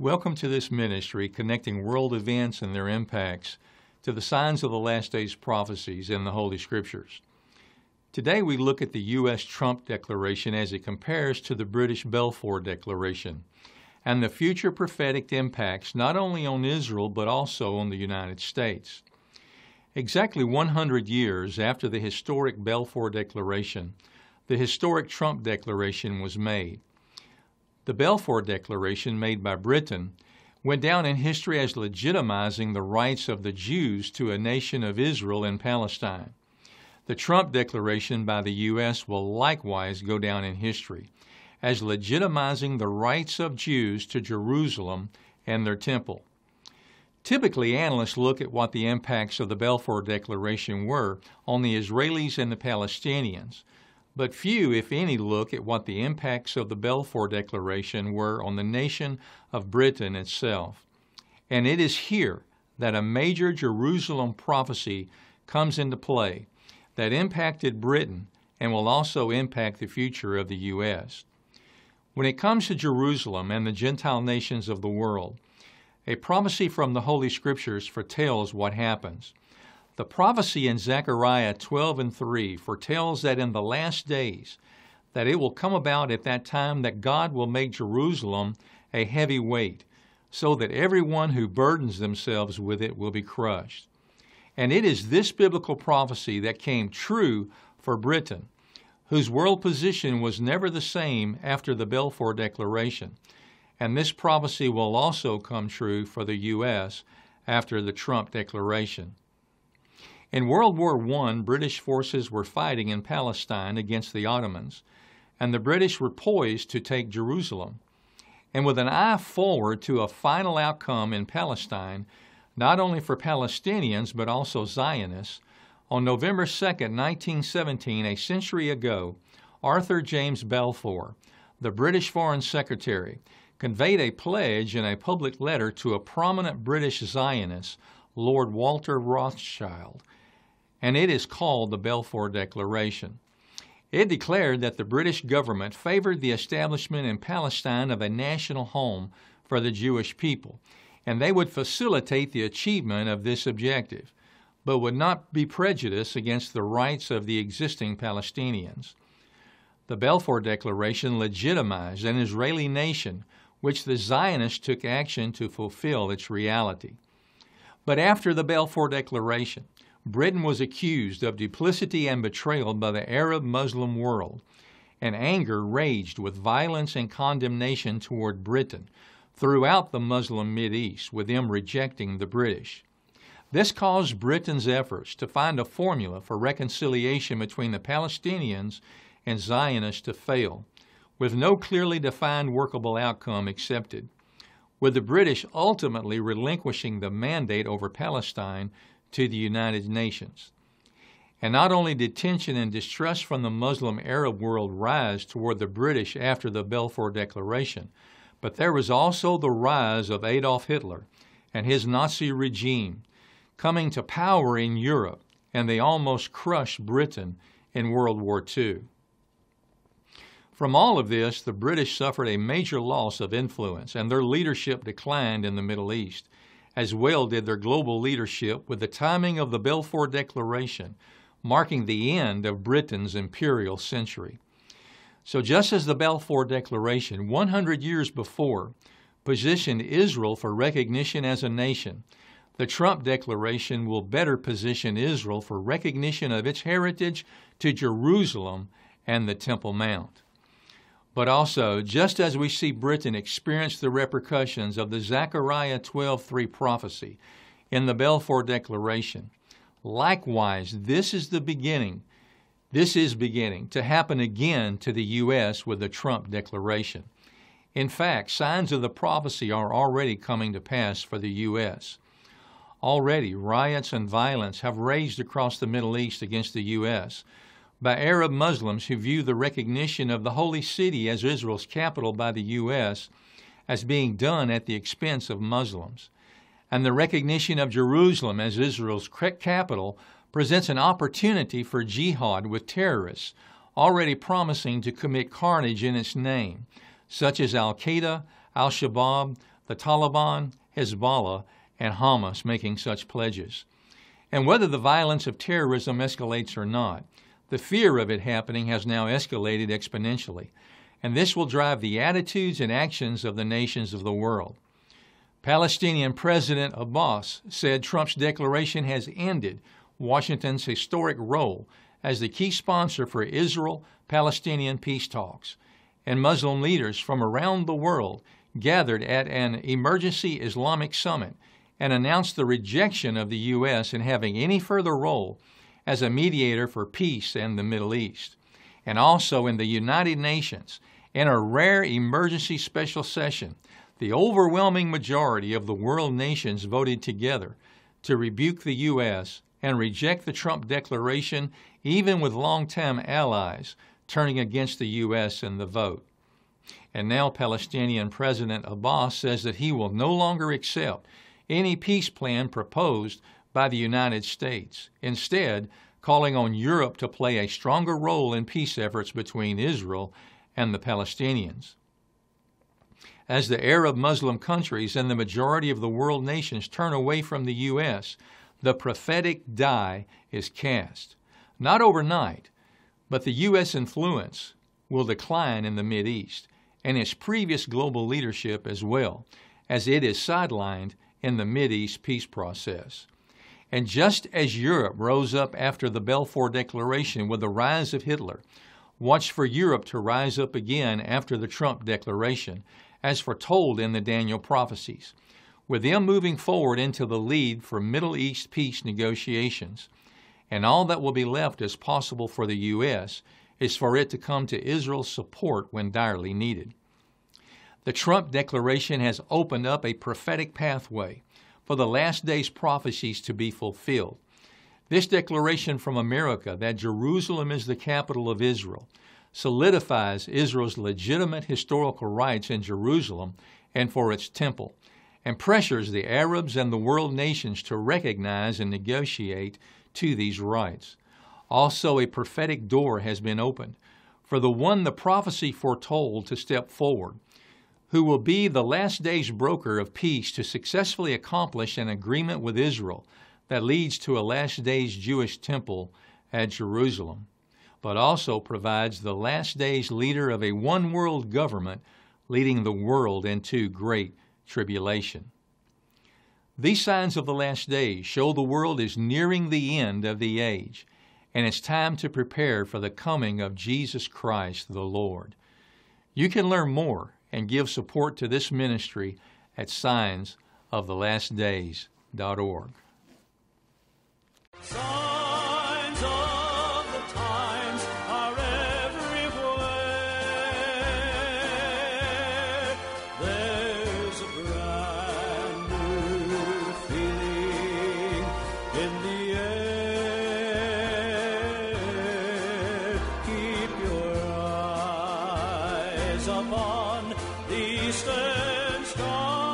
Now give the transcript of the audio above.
Welcome to this ministry connecting world events and their impacts to the signs of the last days prophecies in the Holy Scriptures. Today we look at the U.S. Trump Declaration as it compares to the British Balfour Declaration and the future prophetic impacts not only on Israel but also on the United States. Exactly 100 years after the historic Balfour Declaration, the historic Trump Declaration was made. The Balfour Declaration, made by Britain, went down in history as legitimizing the rights of the Jews to a nation of Israel in Palestine. The Trump Declaration by the U.S. will likewise go down in history as legitimizing the rights of Jews to Jerusalem and their temple. Typically, analysts look at what the impacts of the Balfour Declaration were on the Israelis and the Palestinians, but few, if any, look at what the impacts of the Balfour Declaration were on the nation of Britain itself. And it is here that a major Jerusalem prophecy comes into play that impacted Britain and will also impact the future of the U.S. When it comes to Jerusalem and the Gentile nations of the world, a prophecy from the Holy Scriptures foretells what happens. The prophecy in Zechariah 12:3 foretells that in the last days, that it will come about at that time that God will make Jerusalem a heavy weight, so that everyone who burdens themselves with it will be crushed. And it is this biblical prophecy that came true for Britain, whose world position was never the same after the Balfour Declaration. And this prophecy will also come true for the U.S. after the Trump Declaration. In World War I, British forces were fighting in Palestine against the Ottomans, and the British were poised to take Jerusalem. And with an eye forward to a final outcome in Palestine, not only for Palestinians but also Zionists, on November 2, 1917, a century ago, Arthur James Balfour, the British Foreign Secretary, conveyed a pledge in a public letter to a prominent British Zionist, Lord Walter Rothschild, and it is called the Balfour Declaration. It declared that the British government favored the establishment in Palestine of a national home for the Jewish people, and they would facilitate the achievement of this objective, but would not be prejudiced against the rights of the existing Palestinians. The Balfour Declaration legitimized an Israeli nation, which the Zionists took action to fulfill its reality. But after the Balfour Declaration, Britain was accused of duplicity and betrayal by the Arab Muslim world, and anger raged with violence and condemnation toward Britain throughout the Muslim Mideast, with them rejecting the British. This caused Britain's efforts to find a formula for reconciliation between the Palestinians and Zionists to fail, with no clearly defined workable outcome accepted, with the British ultimately relinquishing the mandate over Palestine to the United Nations. And not only did tension and distrust from the Muslim Arab world rise toward the British after the Balfour Declaration, but there was also the rise of Adolf Hitler and his Nazi regime coming to power in Europe, and they almost crushed Britain in World War II. From all of this, the British suffered a major loss of influence, and their leadership declined in the Middle East, as well did their global leadership, with the timing of the Balfour Declaration marking the end of Britain's imperial century. So just as the Balfour Declaration 100 years before positioned Israel for recognition as a nation, the Trump Declaration will better position Israel for recognition of its heritage to Jerusalem and the Temple Mount. But also, just as we see Britain experience the repercussions of the Zechariah 12:3 prophecy in the Balfour Declaration, likewise, this is beginning to happen again to the U.S. with the Trump Declaration. In fact, signs of the prophecy are already coming to pass for the U.S. Already, riots and violence have raged across the Middle East against the U.S., by Arab Muslims who view the recognition of the Holy City as Israel's capital by the U.S. as being done at the expense of Muslims. And the recognition of Jerusalem as Israel's capital presents an opportunity for jihad with terrorists already promising to commit carnage in its name, such as Al-Qaeda, Al-Shabaab, the the Taliban, Hezbollah, and Hamas making such pledges. And whether the violence of terrorism escalates or not, the fear of it happening has now escalated exponentially, and this will drive the attitudes and actions of the nations of the world. Palestinian President Abbas said Trump's declaration has ended Washington's historic role as the key sponsor for Israel-Palestinian peace talks, and Muslim leaders from around the world gathered at an emergency Islamic summit and announced the rejection of the U.S. in having any further role as a mediator for peace in the Middle East. And also in the United Nations, in a rare emergency special session, the overwhelming majority of the world nations voted together to rebuke the U.S. and reject the Trump declaration, even with longtime allies turning against the U.S. in the vote. And now Palestinian President Abbas says that he will no longer accept any peace plan proposed by the United States, instead calling on Europe to play a stronger role in peace efforts between Israel and the Palestinians. As the Arab Muslim countries and the majority of the world nations turn away from the U.S., the prophetic die is cast. Not overnight, but the U.S. influence will decline in the Mideast and its previous global leadership as well, as it is sidelined in the Mideast peace process. And just as Europe rose up after the Balfour Declaration with the rise of Hitler, watch for Europe to rise up again after the Trump declaration, as foretold in the Daniel prophecies, with them moving forward into the lead for Middle East peace negotiations. And all that will be left as possible for the U.S. is for it to come to Israel's support when direly needed. The Trump declaration has opened up a prophetic pathway for the last days' prophecies to be fulfilled. This declaration from America that Jerusalem is the capital of Israel solidifies Israel's legitimate historical rights in Jerusalem and for its temple, and pressures the Arabs and the world nations to recognize and negotiate to these rights. Also, a prophetic door has been opened for the one the prophecy foretold to step forward, who will be the last days broker of peace to successfully accomplish an agreement with Israel that leads to a last days Jewish temple at Jerusalem, but also provides the last days leader of a one-world government leading the world into great tribulation. These signs of the last days show the world is nearing the end of the age, and it's time to prepare for the coming of Jesus Christ the Lord. You can learn more and give support to this ministry at signsofTheLastDays.org. Signs of the times are everywhere. There's a brand new feeling in the air. Keep your eyes upon the eastern sky.